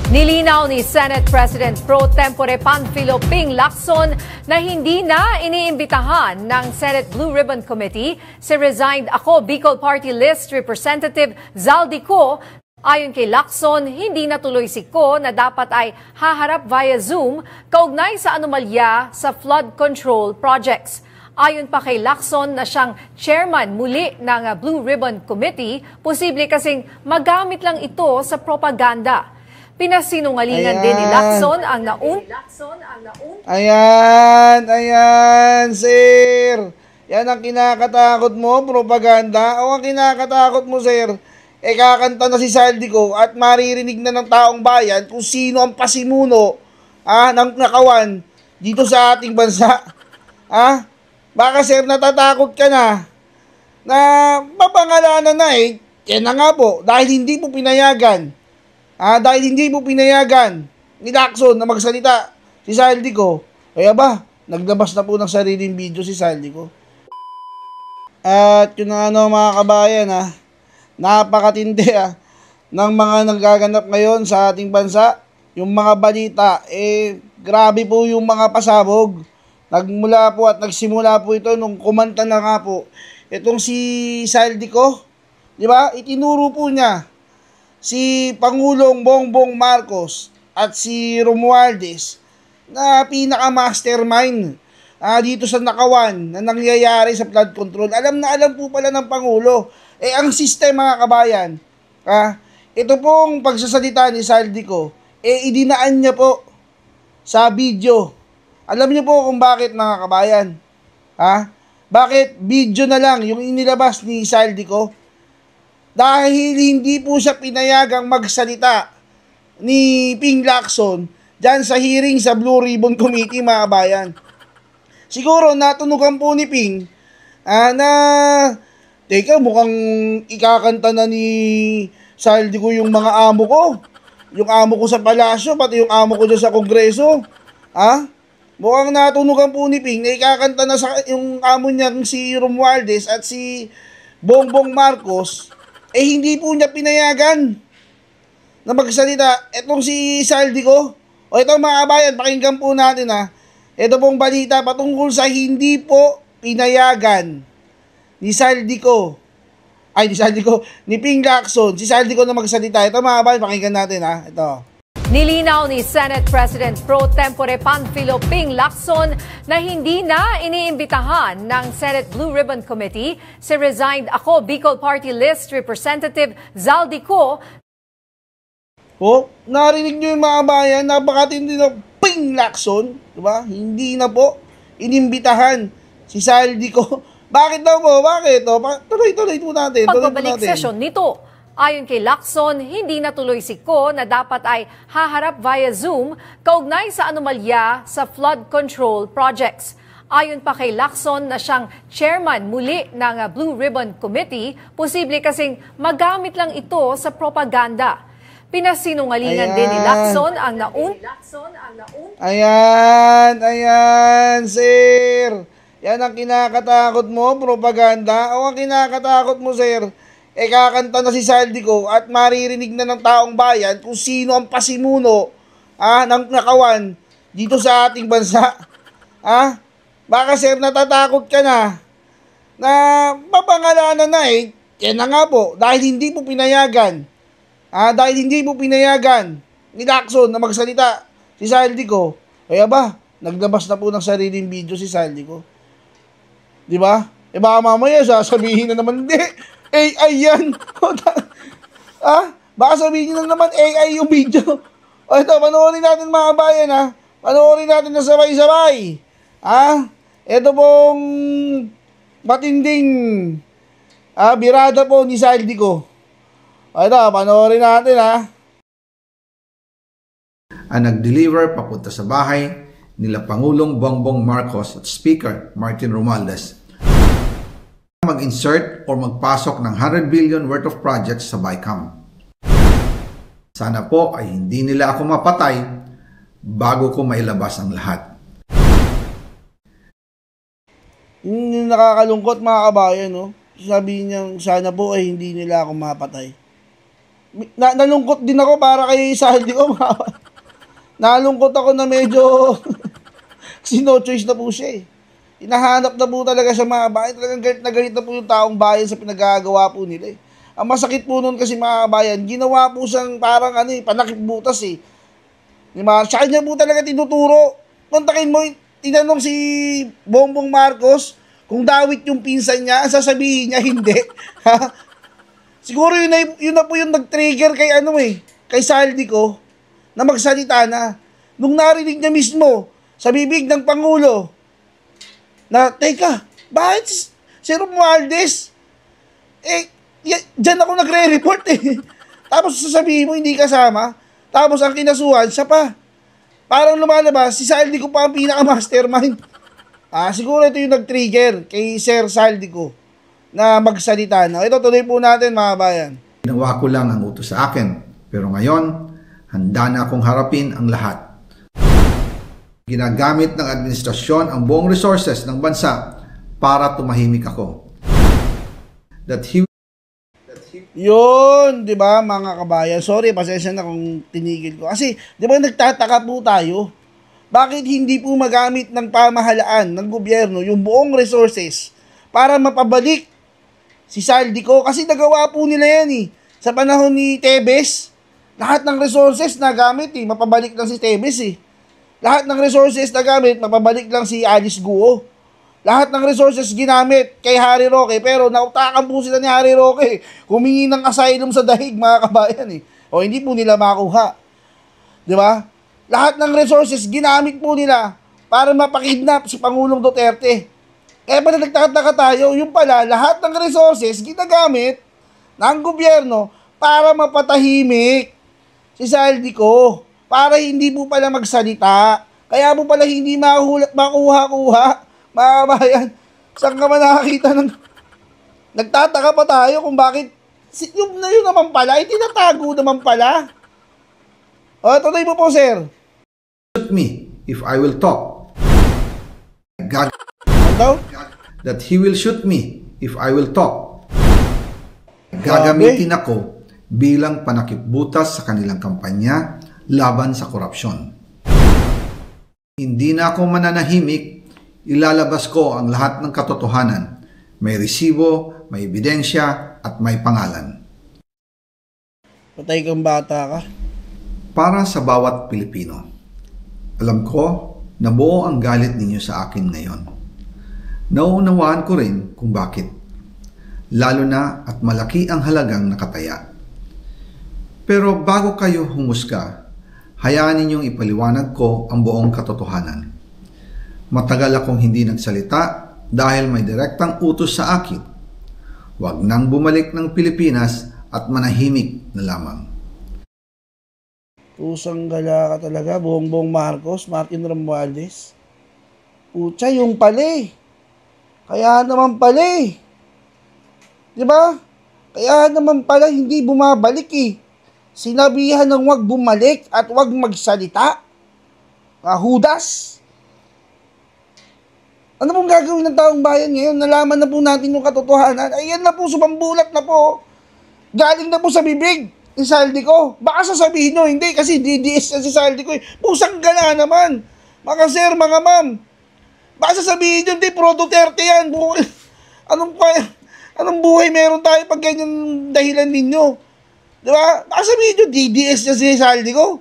Nilinaw ni Senate President Pro Tempore Panfilo Ping Lacson na hindi na iniimbitahan ng Senate Blue Ribbon Committee si resigned Ako Bicol Party List Representative Zaldi Co. Ayon kay Lacson, hindi natuloy si Co na dapat ay haharap via Zoom kaugnay sa anomalya sa flood control projects. Ayon pa kay Lacson na siyang chairman muli ng Blue Ribbon Committee, posible kasing magamit lang ito sa propaganda. Pinasinungalingan din ni Lacson ang Ayan, sir. Yan ang kinakatakot mo, propaganda. O ang kinakatakot mo, sir, kakanta na si Zaldi Co at maririnig na ng taong bayan kung sino ang pasimuno ng nakawan dito sa ating bansa. Baka, sir, natatakot ka na mapangalanan na yan na nga po, dahil hindi po pinayagan. Dahil hindi mo pinayagan ni Lacson na magsalita si Zaldi Co, kaya ba, naglabas na po ng sariling video si Zaldi Co. At yun na mga kabayan, napakatindi ng mga nagaganap ngayon sa ating bansa. Yung mga balita, grabe po yung mga pasabog. Nagmula po at nagsimula po ito nung kumanta na nga po itong si Zaldi Co, di ba? Itinuro po niya si Pangulong Bongbong Marcos at si Romualdez na pinaka-mastermind dito sa nakawan na nangyayari sa flood control. Alam na alam po pala ng Pangulo. Ang sistema mga kabayan, ito pong pagsasalita ni Zaldi Co, idinaan niya po sa video. Alam niyo po kung bakit mga kabayan? Bakit video na lang yung inilabas ni Zaldi Co? Dahil hindi po siya pinayagang magsalita ni Ping Lacson dyan sa hearing sa Blue Ribbon Committee, mga kabayan. Siguro natunugan po ni Ping na teka, mukhang ikakanta na ni Zaldi Co yung mga amo ko. Yung amo ko sa palasyo, pati yung amo ko dyan sa kongreso. Mukhang natunugan po ni Ping na ikakanta na sa yung amo niya si Romualdez at si Bongbong Marcos. Hindi po niya pinayagan na magsalita etong si Zaldi Co. O ito mga kabayan, pakinggan po natin ito pong balita patungkol sa hindi po pinayagan ni Zaldi Co. Ni Ping Lacson, si Zaldi Co na magsalita. Ito mga kabayan, pakinggan natin ito. Nilinaw ni Senate President Pro Tempore Panfilo Ping Lacson na hindi na iniimbitahan ng Senate Blue Ribbon Committee si resigned Ako Bicol Party List Representative Zaldi Co. Narinig nyo yung mga bayan, napakatindi na Ping Lacson, diba? Hindi na po inimbitahan si Zaldi Co. Bakit daw po? Bakit? Tuloy po natin. Pagbabalik session nito. Ayon kay Lacson, hindi natuloy si Co na dapat ay haharap via Zoom kaugnay sa anomalya sa flood control projects. Ayon pa kay Lacson na siyang chairman muli ng Blue Ribbon Committee, posible kasing magamit lang ito sa propaganda. Pinasinungalingan din ni Lacson ang Ayan, sir. Yan ang kinakatakot mo, propaganda. O ang kinakatakot mo, sir, kakanta na si Zaldi Co at maririnig na ng taong bayan kung sino ang pasimuno ng nakawan dito sa ating bansa. Baka, sir, natatakot ka na mapangalanan na yan na nga po, dahil hindi po pinayagan ni Lacson na magsalita si Zaldi Co, kaya ba, naglabas na po ng sariling video si Zaldi Co. Diba? Baka mamaya sasabihin na naman, hindi, AI yan. Baka sabihin nyo lang naman AI yung video. Ito, panoorin natin mga bayan Panoorin natin na sabay-sabay. Ito pong matinding birada po ni Zaldi Co. Ito, panoorin natin Ang nag-deliver papunta sa bahay nila Pangulong Bongbong Marcos at Speaker Martin Romualdez mag-insert o magpasok ng 100 billion worth of projects sa BICAM. Sana po ay hindi nila ako mapatay bago ko mailabas ang lahat. Yung nakakalungkot mga kabayan, Sabihin niya, sana po ay hindi nila ako mapatay. Nalungkot din ako para kay Saldi ko. Nalungkot ako na medyo kasi no choice na po siya eh. Hinahanap na po talaga siya mga kabayan. Talagang galit na galit na po yung taong bayan sa pinagagawa po nila eh. Ang masakit po nun kasi mga kabayan, ginawa po siyang parang panakipbutas eh. Sa kanya po talaga tinuturo. Kontakin mo, tinanong si Bongbong Marcos kung dawit yung pinsan niya, sasabihin niya hindi. Siguro yun na po yung nag-trigger kay Saldi ko na magsalita na. Nung narinig niya mismo sa bibig ng Pangulo na, teka, bakit si Romualdez? Diyan ako nagre-report eh. Tapos sasabihin mo hindi kasama. Tapos ang kinasuhan, siya pa. Parang lumalabas, si Saldi ko pa ang pinaka-mastermind. Siguro ito yung nag-trigger kay Sir Saldi ko na magsalita na. Ito, tuloy po natin mga bayan. Ginawa ko lang ang utos sa akin. Pero ngayon, handa na akong harapin ang lahat. Ginagamit ng administrasyon ang buong resources ng bansa para tumahimik ako. Yun, di ba mga kabayan? Sorry, pasensya na kung tinigil ko. Kasi, di ba nagtataka po tayo? Bakit hindi po magamit ng pamahalaan, ng gobyerno, yung buong resources para mapabalik si Saldi ko? Kasi nagawa po nila yan eh. Sa panahon ni Tebes, lahat ng resources na gamit eh, mapabalik lang si Tebes eh. Lahat ng resources na gamit, mapabalik lang si Alice Guo. Lahat ng resources ginamit kay Harry Roque, pero nautakan po sila ni Harry Roque. Humingi ng asylum sa dahig mga kabayan eh. O hindi po nila makuha. Di ba? Lahat ng resources ginamit po nila para mapakidnap si Pangulong Duterte. Kaya pala nagtataka tayo, yung pala lahat ng resources ginagamit ng gobyerno para mapatahimik si Saldi ko. Para hindi po pala magsalita. Kaya po pala hindi makuha-kuha. Mga kabayan, saan ka man nakakita ng... Nagtataka pa tayo kung bakit yun naman pala, tinatago naman pala. Tuloy mo po, sir. Shoot me if I will talk. That he will shoot me if I will talk. Gagamitin ako bilang panakipbutas sa kanilang kampanya laban sa korupsyon. Hindi na ako mananahimik. Ilalabas ko ang lahat ng katotohanan. May resibo, may ebidensya, at may pangalan. Patay kang bata ka. Para sa bawat Pilipino, alam ko na buo ang galit ninyo sa akin ngayon. Nauunawaan ko rin kung bakit. Lalo na at malaki ang halagang nakataya. Pero bago kayo humusga, hayaan ninyong ipaliwanag ko ang buong katotohanan. Matagal akong hindi nagsalita dahil may direktang utos sa akin. Huwag nang bumalik ng Pilipinas at manahimik na lamang. Pusang gala ka talaga, Bongbong Marcos, Martin Romualdez. Pucha, yung pala eh. Kaya naman pala eh. Diba? Kaya naman pala hindi bumabalik eh. Sinabihan ng huwag bumalik at huwag magsalita. Hudas. Ano pong gagawin ng taong bayan ngayon? Nalaman na po natin yung katotohanan. Ayan na po, sumambulat na po. Galing na po sa bibig ni Saldi ko. Baka sasabihin nyo, hindi kasi DDS na si Saldi ko. Pusang gala naman. Mga sir, mga ma'am. Baka sasabihin nyo, hindi, pro Duterte yan. Anong buhay meron tayo pag ganyan dahilan ninyo? Diba? Baka sabihin nyo, DDS na si Saldi ko.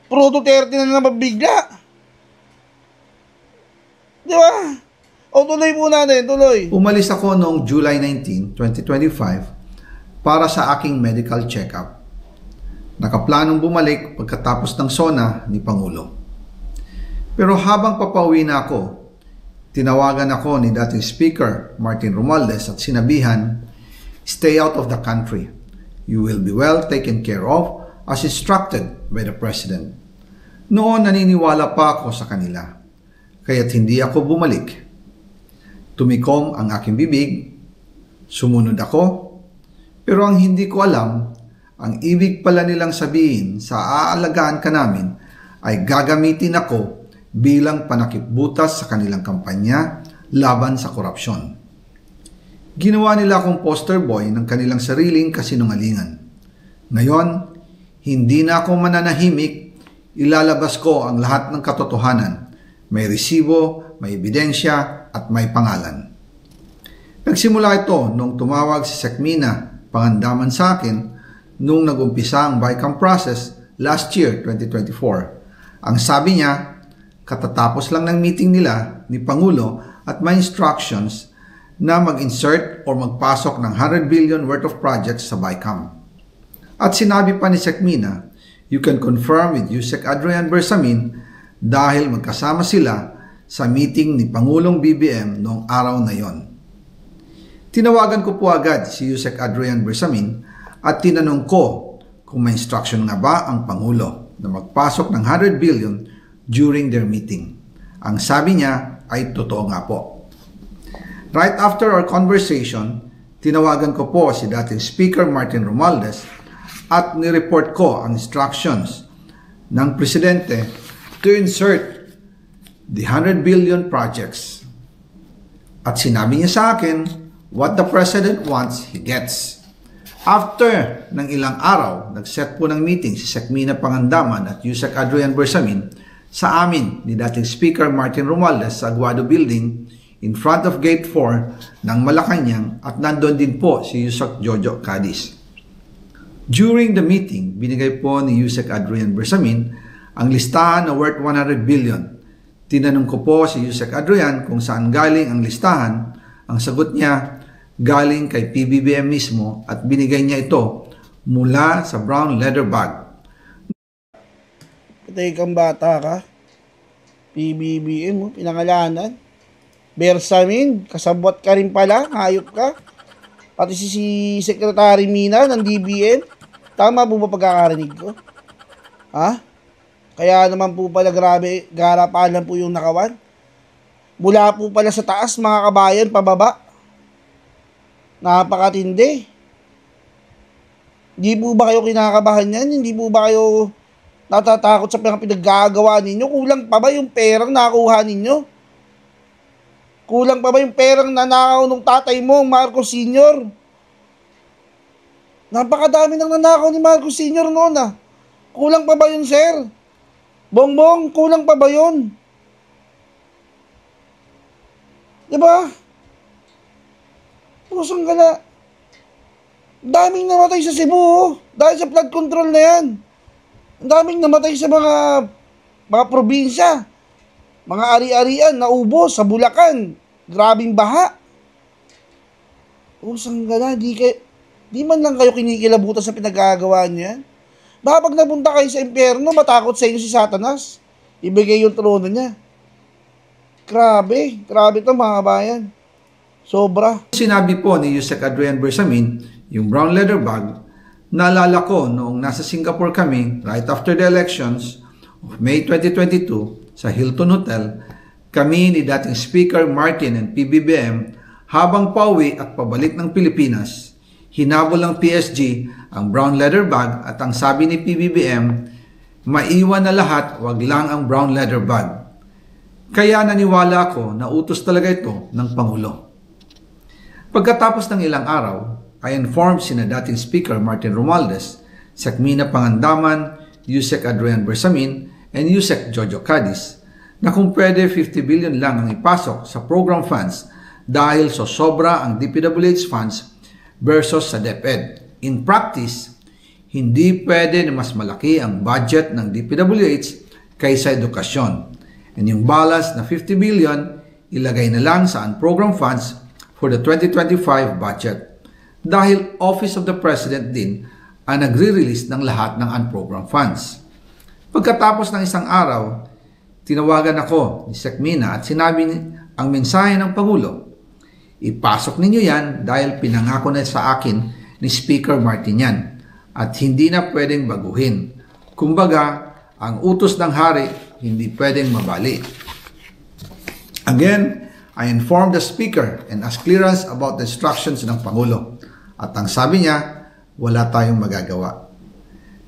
Pro Duterte na naman bigla. Di ba? Tuloy po natin, tuloy. Umalis ako noong July 19, 2025 para sa aking medical check-up. Nakaplanong bumalik pagkatapos ng SONA ni Pangulo. Pero habang papauwi na ako, tinawagan ako ni dating Speaker Martin Romualdez at sinabihan, "Stay out of the country. You will be well taken care of as instructed by the President." Noon naniniwala pa ako sa kanila. Kaya't hindi ako bumalik. Tumikom ang aking bibig, sumunod ako, pero ang hindi ko alam, ang ibig pala nilang sabihin sa aalagaan ka namin ay gagamitin ako bilang panakipbutas sa kanilang kampanya laban sa korupsyon. Ginawa nila akong poster boy ng kanilang sariling kasinungalingan. Ngayon, hindi na ako mananahimik, ilalabas ko ang lahat ng katotohanan. May resibo, may ebidensya, at may pangalan. Nagsimula ito nung tumawag si Sekmina Pangandaman sa akin nung nag-umpisa ang BICAM process last year, 2024. Ang sabi niya, katatapos lang ng meeting nila ni Pangulo at may instructions na mag-insert or magpasok ng 100 billion worth of projects sa BICAM. At sinabi pa ni Sekmina, you can confirm with Yusek Adrian Bersamin dahil magkasama sila sa meeting ni Pangulong BBM noong araw na yon. Tinawagan ko po agad si Yusek Adrian Bersamin at tinanong ko kung may instruction nga ba ang Pangulo na magpasok ng 100 billion during their meeting. Ang sabi niya ay totoo nga po. Right after our conversation, tinawagan ko po si dating Speaker Martin Romualdez at nireport ko ang instructions ng Presidente to insert the 100 billion projects. At sinabi niya sa akin, what the President wants, he gets. After ng ilang araw, nag-set po ng meeting si Sekmina Pangandaman at Yusek Adrian Bersamin sa amin ni dating Speaker Martin Romualdez sa Aguado Building in front of Gate 4 ng Malacanang at nandun din po si Yusek Jojo Cadiz. During the meeting, binigay po ni Yusek Adrian Bersamin ang listahan na worth 100 billion. Tinanong ko po si Yusek Adrian kung saan galing ang listahan. Ang sagot niya, galing kay PBBM mismo at binigay niya ito mula sa brown leather bag. Patay kang bata ka. PBBM mo, pinangalanan. Bersamin, kasabot ka rin pala, hayop ka. Pati si Secretary Mina ng DBM. Tama po ba pagkakarinig ko? Ha? Kaya naman po pala grabe, garapalan po yung nakawan. Mula po pala sa taas mga kabayan, pababa. Napakatindi. Hindi po ba kayo kinakabahan yan? Hindi po ba kayo natatakot sa pinaggagawa ninyo? Kulang pa ba yung perang nakuha ninyo? Kulang pa ba yung perang nanakaw ng tatay mo, Marcos Sr.? Napakadami nang nanakaw ni Marcos Sr. noon ah. Kulang pa ba yun, sir? Bongbong, kulang pa ba yun? Diba? Pusang gala. Daming namatay sa Cebu, oh. Dahil sa flood control na yan. Ang daming namatay sa mga probinsya. Mga ari-arian, naubos sa Bulacan. Grabing baha. Pusang gala, di man lang kayo kinikilabutan sa pinagagawa niyan. Baka pag napunta kayo sa impyerno, matakot sa inyo si Satanas. Ibigay yung trono niya. Grabe to mga bayan. Sobra. Sinabi po ni Yusek Adrian Bersamin, yung brown leather bag, naalala ko noong nasa Singapore kami right after the elections of May 2022 sa Hilton Hotel, kami ni dating Speaker Martin and PBBM habang pauwi at pabalik ng Pilipinas. Hinabol ng PSG ang brown leather bag at ang sabi ni PBBM, maiwan na lahat, wag lang ang brown leather bag. Kaya naniwala ako na utos talaga ito ng Pangulo. Pagkatapos ng ilang araw, I informed sina dating Speaker Martin Romualdez, Sekmina Pangandaman, Yusek Adrian Bersamin, and Yusek Jojo Cadiz na kung pwede 50 billion lang ang ipasok sa program funds dahil so sobra ang DPWH funds versus sa DepEd. In practice, hindi pwede na mas malaki ang budget ng DPWH kaysa edukasyon. And yung balance na 50 billion, ilagay na lang sa unprogrammed funds for the 2025 budget. Dahil Office of the President din ang nagre-release ng lahat ng unprogrammed funds. Pagkatapos ng isang araw, tinawagan ako ni Sekmina at sinabi ang mensahe ng Pangulo, ipasok ninyo yan dahil pinangako na sa akin ni Speaker Martin yan at hindi na pwedeng baguhin. Kumbaga, ang utos ng hari hindi pwedeng mabali. Again, I informed the Speaker and asked clearance about the instructions ng Pangulo. At ang sabi niya, wala tayong magagawa.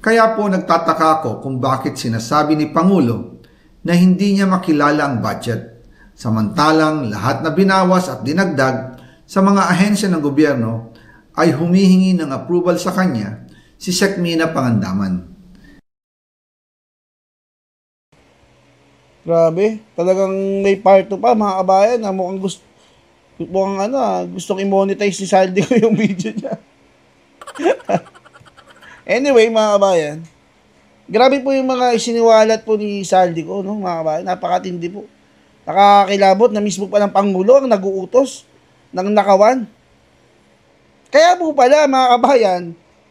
Kaya po nagtataka ako kung bakit sinasabi ni Pangulo na hindi niya makilala ang budget. Samantalang lahat na binawas at dinagdag sa mga ahensya ng gobyerno ay humihingi ng approval sa kanya si Sec Mina Pangandaman. Grabe, talagang may part 2 pa mga kabayan na mukhang gustong i-monetize ni Saldi ko yung video niya. Anyway, mga kabayan, grabe po yung mga isiniwalat po ni Saldi ko, no, mga kabayan, napakatindi po. Nakakilabot na mismo pa ng Pangulo ang nag-uutos ng nakawan. Kaya po pala, mga kabayan,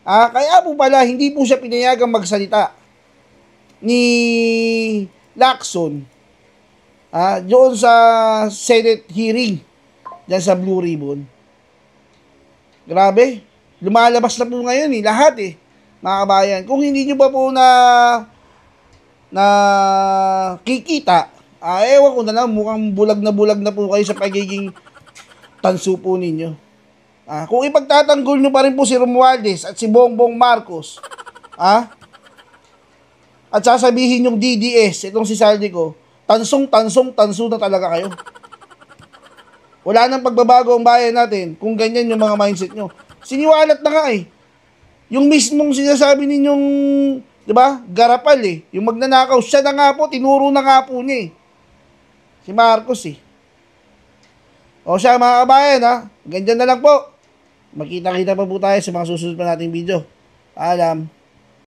kaya po pala hindi po siya pinayagang magsalita ni Lacson doon sa Senate hearing dyan sa Blue Ribbon. Grabe, lumalabas na po ngayon lahat mga kabayan. Kung hindi nyo pa po na kikita, ewan ko na lang, mukhang bulag na po kayo sa pagiging tanso po ninyo. Kung ipagtatanggol nyo pa rin po si Romualdez at si Bongbong Marcos, at sasabihin yung DDS, itong si Saldi ko, tanso na talaga kayo. Wala nang pagbabago ang bayan natin kung ganyan yung mga mindset nyo. Siniwalat na nga yung mismong sinasabi ninyong, di ba, garapal yung magnanakaw, siya na nga po, tinuro na nga po niya si Marcos O siya mga kabayan ganyan na lang po. Magkita-kita pa po tayo sa mga susunod pa nating video. Paalam.